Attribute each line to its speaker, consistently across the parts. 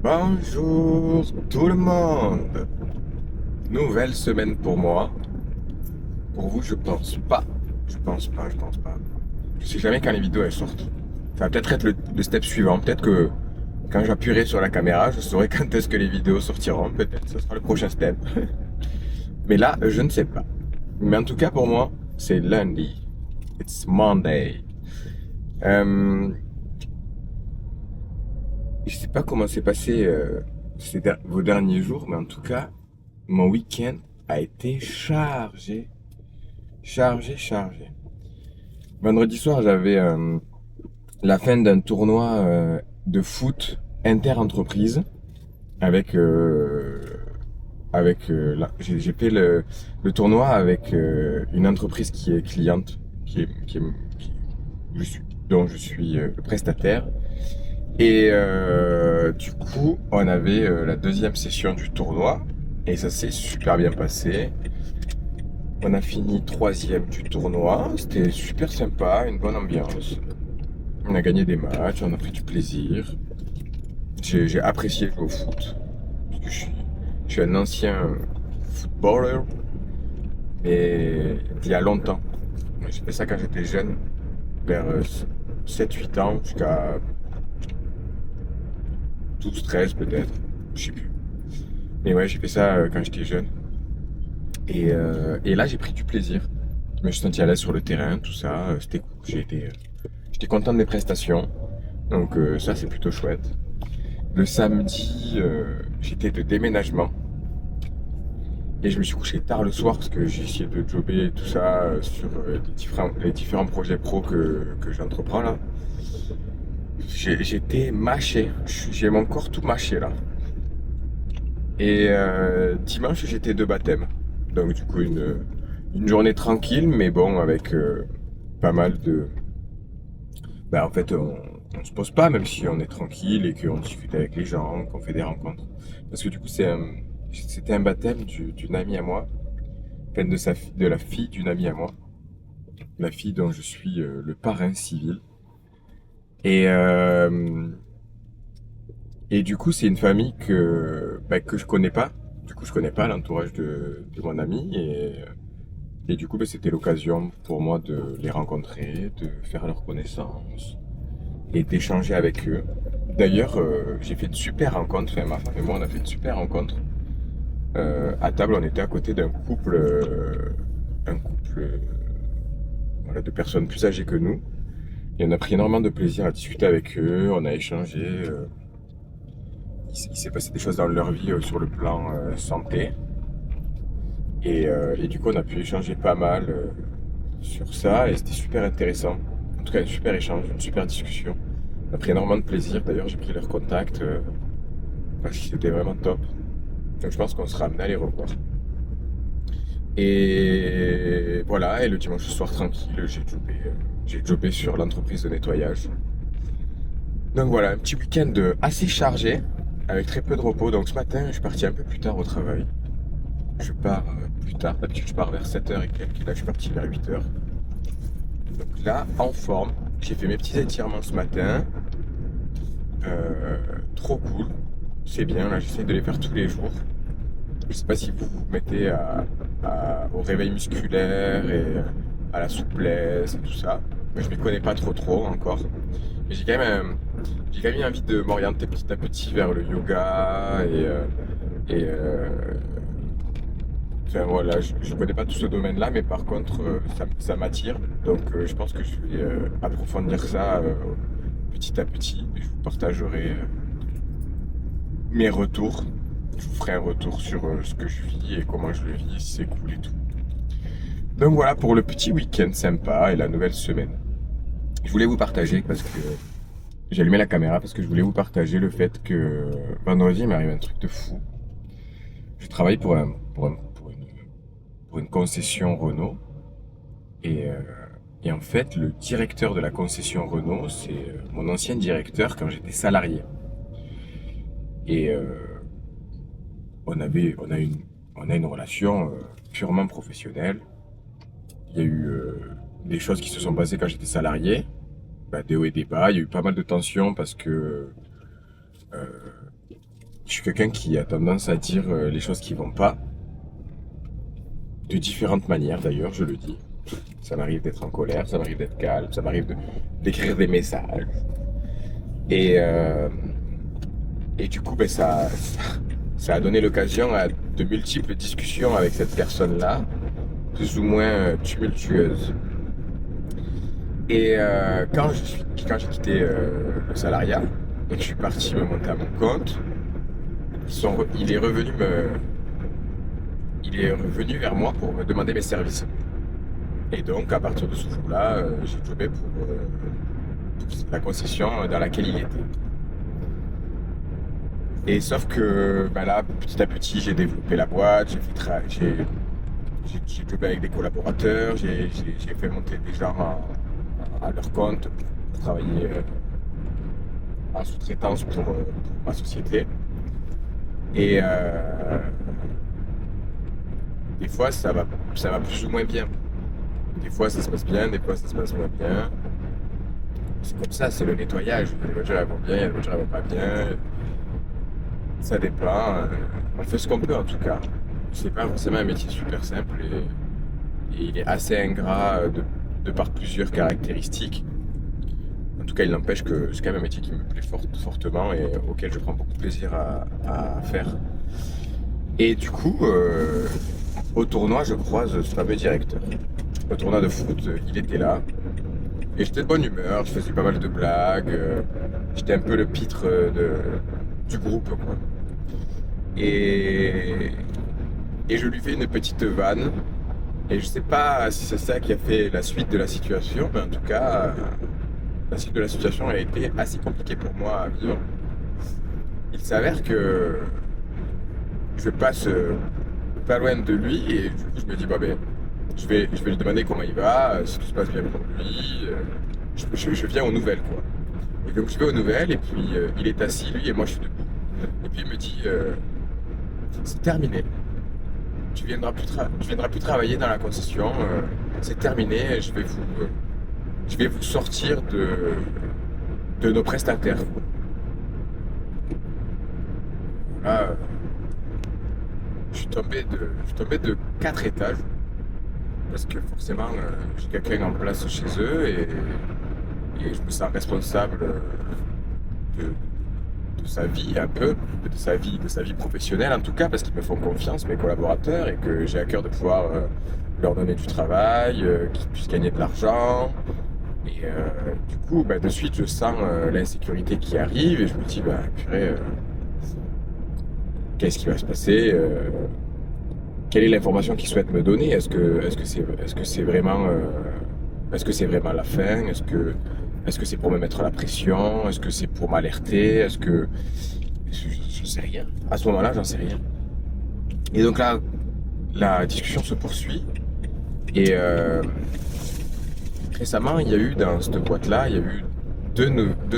Speaker 1: Bonjour tout le monde. Nouvelle semaine pour moi. Pour vous, je pense pas. Je pense pas, je pense pas. Je sais jamais quand les vidéos elles sortent. Ça va peut-être être le step suivant. Peut-être que quand j'appuierai sur la caméra, je saurai quand est-ce que les vidéos sortiront. Peut-être, ce sera le prochain step. Mais là, je ne sais pas. Mais en tout cas, pour moi, c'est lundi. It's Monday. Euh, je sais pas comment s'est passé vos derniers jours, mais en tout cas, mon week-end a été chargé. Chargé, chargé. Vendredi soir, j'avais la fin d'un tournoi de foot inter-entreprise avec j'ai fait le tournoi avec une entreprise qui est cliente, qui- dont je suis le prestataire. Et du coup, on avait la deuxième session du tournoi et ça s'est super bien passé. On a fini troisième du tournoi, c'était super sympa, une bonne ambiance. On a gagné des matchs, on a pris du plaisir. J'ai apprécié jouer au foot, parce que je suis un ancien footballeur, mais il y a longtemps. J'ai fait ça quand j'étais jeune, vers 7-8 ans, jusqu'à 12-13 peut-être, je sais plus. Mais ouais, j'ai fait ça quand j'étais jeune. Et là, j'ai pris du plaisir. Je me suis senti à l'aise sur le terrain, tout ça, c'était cool. J'étais content de mes prestations. Donc ça, c'est plutôt chouette. Le samedi, j'étais de déménagement. Et je me suis couché tard le soir parce que j'ai essayé de jobber et tout ça sur les différents projets pro que j'entreprends là. J'étais mâché. J'ai mon corps tout mâché là. Et dimanche, j'étais de baptême. Donc du coup, une journée tranquille, mais bon, avec pas mal de... Bah, en fait, on se pose pas, même si on est tranquille et qu'on discute avec les gens, qu'on fait des rencontres. Parce que du coup, c'était un baptême d'une amie à moi, enfin de la fille d'une amie à moi, la fille dont je suis le parrain civil. Et, euh, et du coup, c'est une famille que je connais pas. Du coup, je connais pas l'entourage de mon ami. Et du coup, c'était l'occasion pour moi de les rencontrer, de faire leur connaissance et d'échanger avec eux. D'ailleurs, j'ai fait de super rencontres. Enfin, ma femme et moi, on a fait de super rencontres. À table, on était à côté d'un couple voilà, de personnes plus âgées que nous. Et on a pris énormément de plaisir à discuter avec eux. On a échangé. Il s'est passé des choses dans leur vie sur le plan santé. Et du coup, on a pu échanger pas mal sur ça. Et c'était super intéressant. En tout cas, un super échange, une super discussion. On a pris énormément de plaisir. D'ailleurs, j'ai pris leur contact parce que c'était vraiment top. Donc, je pense qu'on sera amené à les revoir. Et voilà, et le dimanche soir tranquille, j'ai jobé sur l'entreprise de nettoyage. Donc voilà, un petit week-end assez chargé, avec très peu de repos. Donc ce matin, je suis parti un peu plus tard au travail. Je pars plus tard, d'habitude je pars vers 7h et quelques, et là je suis parti vers 8h. Donc là, en forme, j'ai fait mes petits étirements ce matin. Trop cool, c'est bien, là j'essaie de les faire tous les jours. Je sais pas si vous vous mettez au réveil musculaire et à la souplesse et tout ça. Moi, je ne m'y connais pas trop encore. Mais j'ai quand même envie de m'orienter petit à petit vers le yoga et enfin voilà, je ne connais pas tout ce domaine-là, mais par contre, ça m'attire. Donc, je pense que je vais approfondir ça petit à petit. Et je vous partagerai mes retours. Je vous ferai un retour sur ce que je vis et comment je le vis, si c'est cool et tout. Donc voilà pour le petit week-end sympa et la nouvelle semaine. Je voulais vous partager parce que j'ai allumé la caméra parce que je voulais vous partager le fait que vendredi il m'arrive un truc de fou. Je travaille pour une concession Renault et, euh, et en fait le directeur de la concession Renault c'est mon ancien directeur quand j'étais salarié. Et on a une relation purement professionnelle. Il y a eu des choses qui se sont passées quand j'étais salarié, bah, des hauts et des bas. Il y a eu pas mal de tensions parce que Je suis quelqu'un qui a tendance à dire les choses qui vont pas, de différentes manières d'ailleurs, je le dis. Ça m'arrive d'être en colère, ça m'arrive d'être calme, ça m'arrive d'écrire des messages. Et, euh, et du coup, ça a donné l'occasion à de multiples discussions avec cette personne-là, plus ou moins tumultueuses. Et quand j'ai quitté le salariat et que je suis parti me monter à mon compte, il est revenu vers moi pour me demander mes services. Et donc, à partir de ce jour-là, j'ai jobé pour la concession dans laquelle il était. Et sauf que là, petit à petit, j'ai développé la boîte, j'ai jobé avec des collaborateurs, j'ai fait monter des gens à leur compte pour travailler en sous-traitance pour ma société. Et des fois, ça va plus ou moins bien. Des fois, ça se passe bien, des fois, ça se passe moins bien. C'est comme ça, c'est le nettoyage. Les voitures, elles vont bien, les voitures, elles vont pas bien. Ça dépend. On fait ce qu'on peut, en tout cas. C'est pas forcément un métier super simple et il est assez ingrat de par plusieurs caractéristiques. En tout cas, il n'empêche que c'est quand même un métier qui me plaît fortement et auquel je prends beaucoup de plaisir à faire. Et du coup, au tournoi, je croise ce fameux directeur. Au tournoi de foot, il était là. Et j'étais de bonne humeur, je faisais pas mal de blagues. J'étais un peu le pitre du groupe, quoi. Et, et je lui fais une petite vanne. Et je sais pas si c'est ça qui a fait la suite de la situation, mais en tout cas, la suite de la situation a été assez compliquée pour moi à vivre. Il s'avère que je passe pas loin de lui et du coup je me dis je vais lui demander comment il va, si tout se passe bien pour lui. Je viens aux nouvelles quoi. Et donc je vais aux nouvelles et puis il est assis lui et moi je suis debout. Et puis il me dit c'est terminé. Tu viendras plus travailler dans la concession. C'est terminé. Je vais vous sortir de nos prestataires. Là, je suis tombé de 4 étages parce que forcément j'ai quelqu'un en place chez eux et je me sens responsable de sa vie un peu, de sa vie professionnelle en tout cas parce qu'ils me font confiance mes collaborateurs et que j'ai à cœur de pouvoir leur donner du travail, qu'ils puissent gagner de l'argent. Et du coup, de suite, je sens l'insécurité qui arrive et je me dis, purée, qu'est-ce qui va se passer quelle est l'information qu'ils souhaitent me donner? Est-ce que c'est vraiment la fin? Est-ce que c'est pour me mettre la pression? Est-ce que c'est pour m'alerter? Je sais rien. À ce moment-là, j'en sais rien. Et donc là, la discussion se poursuit. Et récemment, il y a eu dans cette boîte-là, il y a eu deux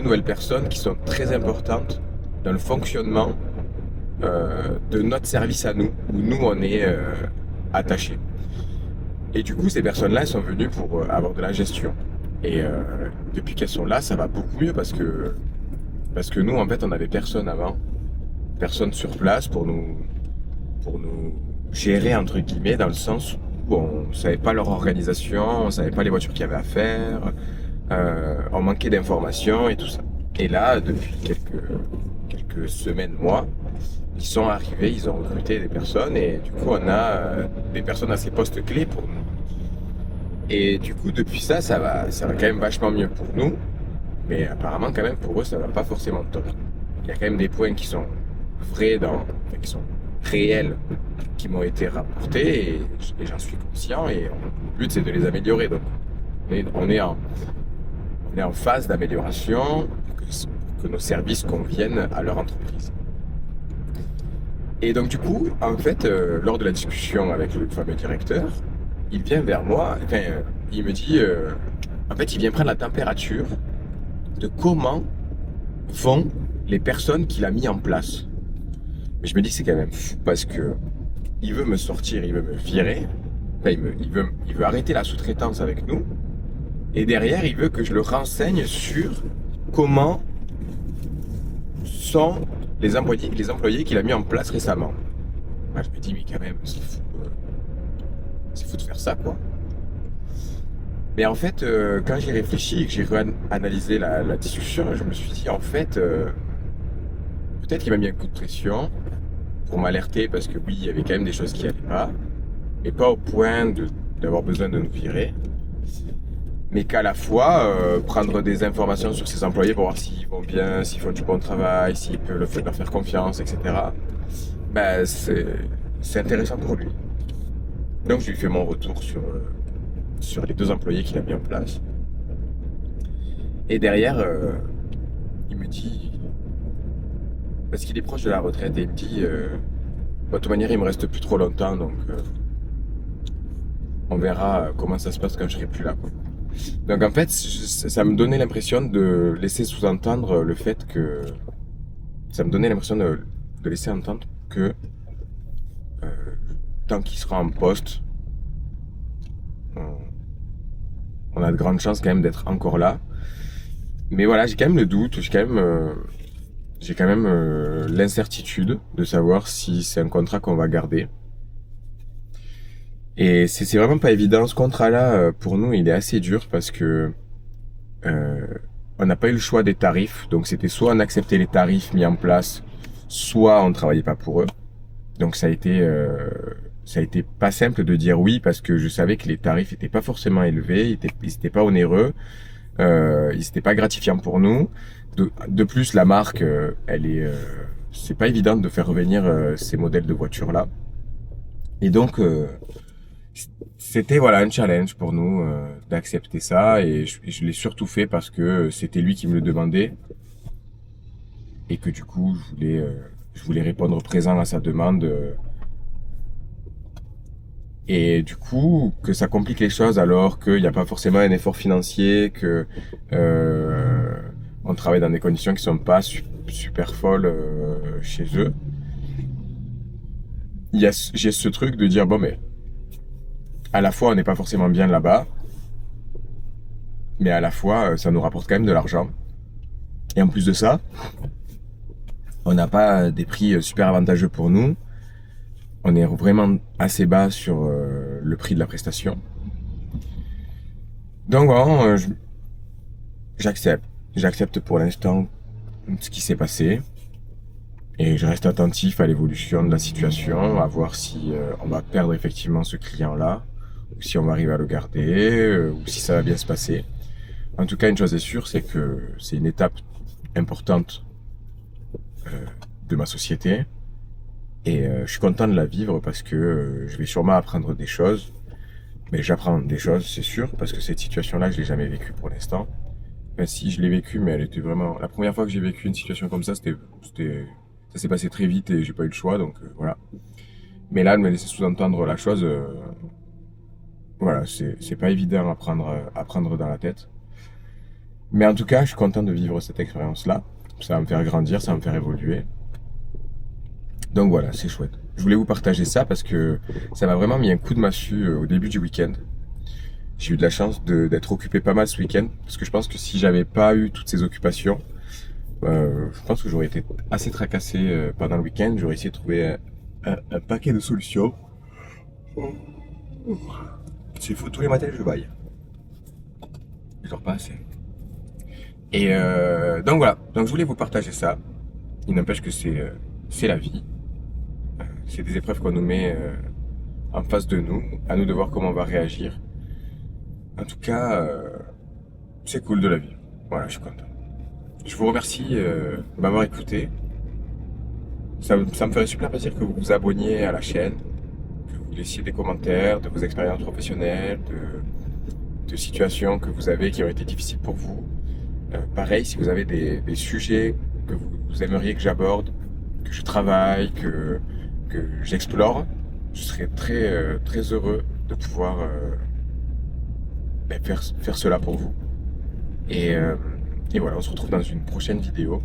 Speaker 1: nouvelles personnes qui sont très importantes dans le fonctionnement de notre service à nous, où nous on est attachés. Et du coup, ces personnes-là, elles sont venues pour avoir de la gestion. Et depuis qu'elles sont là, ça va beaucoup mieux parce que nous, en fait, on n'avait personne avant, personne sur place pour nous gérer entre guillemets, dans le sens où on ne savait pas leur organisation, on ne savait pas les voitures qu'il y avait à faire, on manquait d'informations et tout ça. Et là, depuis quelques semaines, mois, ils sont arrivés, ils ont recruté des personnes et du coup on a des personnes à ces postes clés pour nous. Et du coup depuis ça va quand même vachement mieux pour nous, mais apparemment quand même pour eux ça va pas forcément top. Il y a quand même des points qui sont vrais, qui sont réels, qui m'ont été rapportés et j'en suis conscient et le but c'est de les améliorer. Donc on est en phase d'amélioration pour que nos services conviennent à leur entreprise. Et donc du coup, en fait, lors de la discussion avec le fameux directeur, il vient vers moi, il me dit, en fait, il vient prendre la température de comment vont les personnes qu'il a mis en place. Mais je me dis, c'est quand même fou parce que il veut me sortir, il veut me virer, il veut arrêter la sous-traitance avec nous, et derrière, il veut que je le renseigne sur comment sont les employés qu'il a mis en place récemment. Moi, je me dis, mais quand même, c'est fou de faire ça, quoi. Mais en fait, quand j'ai réfléchi et que j'ai analysé la discussion, je me suis dit, en fait, peut-être qu'il m'a mis un coup de pression pour m'alerter parce que oui, il y avait quand même des choses qui n'allaient pas, mais pas au point d'avoir besoin de nous virer, mais qu'à la fois prendre des informations sur ses employés pour voir s'ils vont bien, s'ils font du bon travail, s'il peut leur faire confiance, etc. Ben, c'est intéressant pour lui. Donc je lui fais mon retour sur les 2 employés qu'il a mis en place. Et derrière, il me dit, parce qu'il est proche de la retraite, et il me dit, de toute manière, il me reste plus trop longtemps, donc on verra comment ça se passe quand je serai plus là, quoi. Donc en fait, ça me donnait l'impression de laisser sous-entendre le fait que... Ça me donnait l'impression de laisser entendre que euh, tant qu'il sera en poste, on a de grandes chances quand même d'être encore là. Mais voilà, j'ai quand même le doute, j'ai quand même l'incertitude de savoir si c'est un contrat qu'on va garder. Et c'est vraiment pas évident. Ce contrat-là, pour nous, il est assez dur parce que euh, on n'a pas eu le choix des tarifs. Donc c'était soit on acceptait les tarifs mis en place, soit on ne travaillait pas pour eux. Donc ça a été pas simple de dire oui parce que je savais que les tarifs étaient pas forcément élevés, ils étaient pas onéreux, ils étaient pas gratifiants pour nous. De plus, la marque, c'est pas évident de faire revenir ces modèles de voitures là. Et donc c'était voilà un challenge pour nous d'accepter ça et je l'ai surtout fait parce que c'était lui qui me le demandait et que du coup je voulais répondre présent à sa demande. Et du coup, que ça complique les choses alors qu'il n'y a pas forcément un effort financier, que on travaille dans des conditions qui sont pas super folles chez eux. J'ai ce truc de dire bon mais à la fois on n'est pas forcément bien là-bas, mais à la fois ça nous rapporte quand même de l'argent. Et en plus de ça, on n'a pas des prix super avantageux pour nous. On est vraiment assez bas sur le prix de la prestation. Donc voilà, j'accepte. J'accepte pour l'instant ce qui s'est passé. Et je reste attentif à l'évolution de la situation, à voir si on va perdre effectivement ce client-là, ou si on va arriver à le garder, ou si ça va bien se passer. En tout cas, une chose est sûre, c'est que c'est une étape importante de ma société. Et je suis content de la vivre parce que je vais sûrement apprendre des choses. Mais j'apprends des choses, c'est sûr, parce que cette situation-là, je l'ai jamais vécue pour l'instant. Enfin, si, je l'ai vécue, mais elle était vraiment... La première fois que j'ai vécu une situation comme ça, ça s'est passé très vite et j'ai pas eu le choix, donc voilà. Mais là, de me laisser sous-entendre la chose, voilà, c'est pas évident à prendre dans la tête. Mais en tout cas, je suis content de vivre cette expérience-là. Ça va me faire grandir, ça va me faire évoluer. Donc voilà, c'est chouette. Je voulais vous partager ça parce que ça m'a vraiment mis un coup de massue au début du week-end. J'ai eu de la chance d'être occupé pas mal ce week-end parce que je pense que si j'avais pas eu toutes ces occupations, je pense que j'aurais été assez tracassé pendant le week-end. J'aurais essayé de trouver un paquet de solutions. C'est fou, tous les matins je baille. Je dors pas assez. Et donc voilà, donc je voulais vous partager ça. Il n'empêche que c'est la vie. C'est des épreuves qu'on nous met en face de nous, à nous de voir comment on va réagir. En tout cas, c'est cool de la vie. Voilà, je suis content. Je vous remercie de m'avoir écouté. Ça me ferait super plaisir que vous vous abonniez à la chaîne, que vous laissiez des commentaires de vos expériences professionnelles, de situations que vous avez qui ont été difficiles pour vous. Pareil, si vous avez des sujets que vous aimeriez que j'aborde, que je travaille, que j'explore, je serais très heureux de pouvoir faire cela pour vous. Et voilà, on se retrouve dans une prochaine vidéo.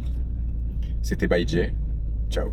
Speaker 1: C'était By Jay. Ciao.